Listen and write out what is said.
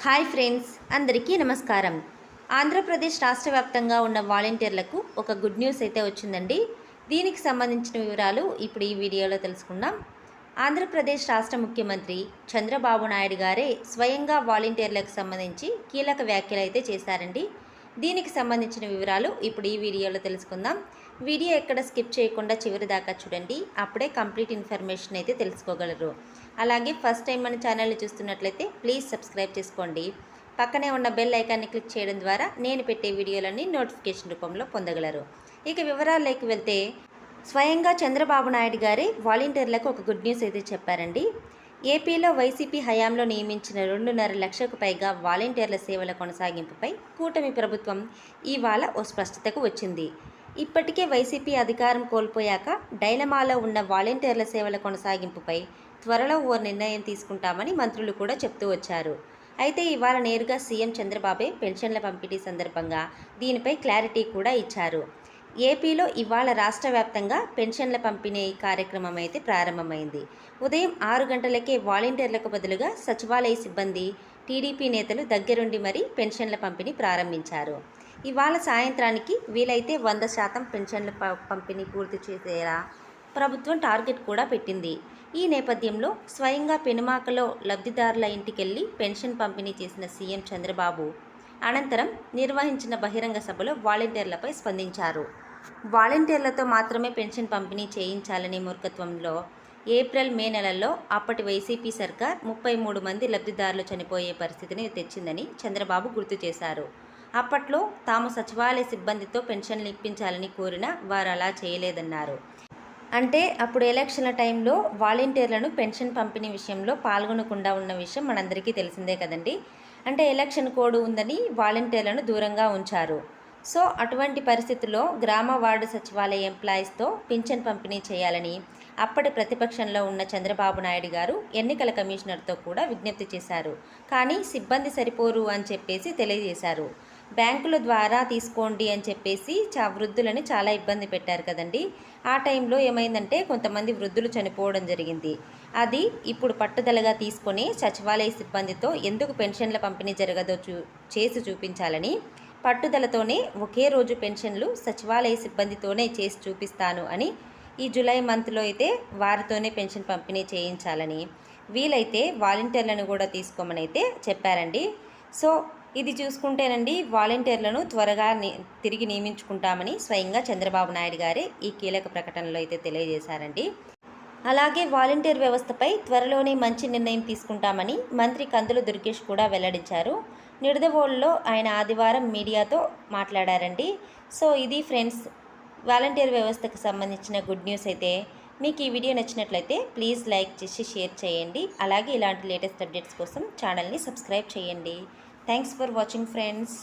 Hi friends, అందరికీ నమస్కారం. ఆంధ్రప్రదేశ్ రాష్ట్ర వ్యాప్తంగా ఉన్న వాలంటీర్లకు ఒక గుడ్ న్యూస్ అయితే వచ్చిందండి. దీనికి సంబంధించిన వివరాలు ఇప్పుడు ఈ వీడియోలో తెలుసుకుందాం. ఆంధ్రప్రదేశ్ రాష్ట్ర ముఖ్యమంత్రి చంద్రబాబు నాయుడు గారే స్వయంగా వాలంటీర్లకు సంబంధించి కీలక వ్యాఖ్యలు అయితే చేశారండి. దీనికి సంబంధించిన వివరాలు ఇప్పుడు ఈ వీడియోలో తెలుసుకుందాం. వీడియో ఎక్కడ స్కిప్ చేయకుండా చివరి దాకా చూడండి, అప్పుడే కంప్లీట్ ఇన్ఫర్మేషన్ అయితే తెలుసుకోగలరు. అలాగే ఫస్ట్ టైం మన ఛానల్ని చూస్తున్నట్లయితే ప్లీజ్ సబ్స్క్రైబ్ చేసుకోండి. పక్కనే ఉన్న బెల్ ఐకాన్ని క్లిక్ చేయడం ద్వారా నేను పెట్టే వీడియోలన్నీ నోటిఫికేషన్ రూపంలో పొందగలరు. ఇక వివరాల్లోకి వెళ్తే, స్వయంగా చంద్రబాబు నాయుడు గారే వాలంటీర్లకు ఒక గుడ్ న్యూస్ అయితే చెప్పారండి. ఏపీలో వైసీపీ హయాంలో నియమించిన 2.5 లక్షలకు పైగా వాలంటీర్ల సేవల కొనసాగింపుపై కూటమి ప్రభుత్వం ఇవాళ ఓ స్పష్టతకు వచ్చింది. ఇప్పటికే వైసీపీ అధికారం కోల్పోయాక డైలమాలో ఉన్న వాలంటీర్ల సేవల కొనసాగింపుపై త్వరలో ఓ నిర్ణయం తీసుకుంటామని మంత్రులు కూడా చెప్తూ వచ్చారు. అయితే ఇవాళ నేరుగా సీఎం చంద్రబాబే పెన్షన్ల పంపిణీ సందర్భంగా దీనిపై క్లారిటీ కూడా ఇచ్చారు. ఏపీలో ఇవాళ రాష్ట్ర వ్యాప్తంగా పెన్షన్ల పంపిణీ కార్యక్రమం అయితే ప్రారంభమైంది. ఉదయం 6 గంటలకే వాలంటీర్లకు బదులుగా సచివాలయ సిబ్బంది, టీడీపీ నేతలు దగ్గరుండి మరీ పెన్షన్ల పంపిణీ ప్రారంభించారు. ఇవాళ సాయంత్రానికి వీలైతే 100% పెన్షన్ల పంపిణీ పూర్తి చేసేలా ప్రభుత్వం టార్గెట్ కూడా పెట్టింది. ఈ నేపథ్యంలో స్వయంగా పెనుమాకలో లబ్ధిదారుల ఇంటికెళ్లి పెన్షన్ పంపిణీ చేసిన సీఎం చంద్రబాబు అనంతరం నిర్వహించిన బహిరంగ సభలో వాలంటీర్లపై స్పందించారు. వాలంటీర్లతో మాత్రమే పెన్షన్ పంపిణీ చేయించాలనే మూర్ఖత్వంలో ఏప్రిల్, మే నెలల్లో అప్పటి వైసీపీ సర్కార్ 33 మంది లబ్ధిదారులు చనిపోయే పరిస్థితిని తెచ్చిందని చంద్రబాబు గుర్తు చేశారు. అప్పట్లో తాము సచివాలయ సిబ్బందితో పెన్షన్లు ఇప్పించాలని కోరినా వారు అలా చేయలేదన్నారు. అంటే అప్పుడు ఎలక్షన్ల టైంలో వాలంటీర్లను పెన్షన్ పంపిణీ విషయంలో పాల్గొనకుండా ఉన్న విషయం మనందరికీ తెలిసిందే కదండి. అంటే ఎలక్షన్ కోడ్ ఉందని వాలంటీర్లను దూరంగా ఉంచారు. సో అటువంటి పరిస్థితుల్లో గ్రామ వార్డు సచివాలయ ఎంప్లాయీస్తో పింఛన్ పంపిణీ చేయాలని అప్పటి ప్రతిపక్షంలో ఉన్న చంద్రబాబు నాయుడు గారు ఎన్నికల కమిషనర్తో కూడా విజ్ఞప్తి చేశారు. కానీ సిబ్బంది సరిపోరు అని చెప్పేసి తెలియజేశారు. బ్యాంకుల ద్వారా తీసుకోండి అని చెప్పేసి వృద్ధులని చాలా ఇబ్బంది పెట్టారు కదండి. ఆ టైంలో ఏమైందంటే కొంతమంది వృద్ధులు చనిపోవడం జరిగింది. అది ఇప్పుడు పట్టుదలగా తీసుకొని సచివాలయ సిబ్బందితో ఎందుకు పెన్షన్ల పంపిణీ జరగదో చేసి చూపించాలని పట్టుదలతోనే ఒకే రోజు పెన్షన్లు సచివాలయ సిబ్బందితోనే చేసి చూపిస్తాను అని, ఈ జూలై మంత్లో అయితే వారితోనే పెన్షన్ పంపిణీ చేయించాలని, వీలైతే వాలంటీర్లను కూడా తీసుకోమని అయితే చెప్పారండి. సో ఇది చూసుకుంటేనండి వాలంటీర్లను త్వరగా తిరిగి నియమించుకుంటామని స్వయంగా చంద్రబాబు నాయుడు గారే ఈ కీలక ప్రకటనలో అయితే తెలియజేశారండి. అలాగే వాలంటీర్ వ్యవస్థపై త్వరలోనే మంచి నిర్ణయం తీసుకుంటామని మంత్రి కందుల దుర్గేష్ కూడా వెల్లడించారు. నిడదవోలులో ఆయన ఆదివారం మీడియాతో మాట్లాడారండి. సో ఇది ఫ్రెండ్స్, వాలంటీర్ వ్యవస్థకు సంబంధించిన గుడ్ న్యూస్ అయితే. మీకు ఈ వీడియో నచ్చినట్లయితే ప్లీజ్ లైక్ చేసి షేర్ చేయండి. అలాగే ఇలాంటి లేటెస్ట్ అప్డేట్స్ కోసం ఛానల్ని సబ్స్క్రైబ్ చేయండి. Thanks for watching friends.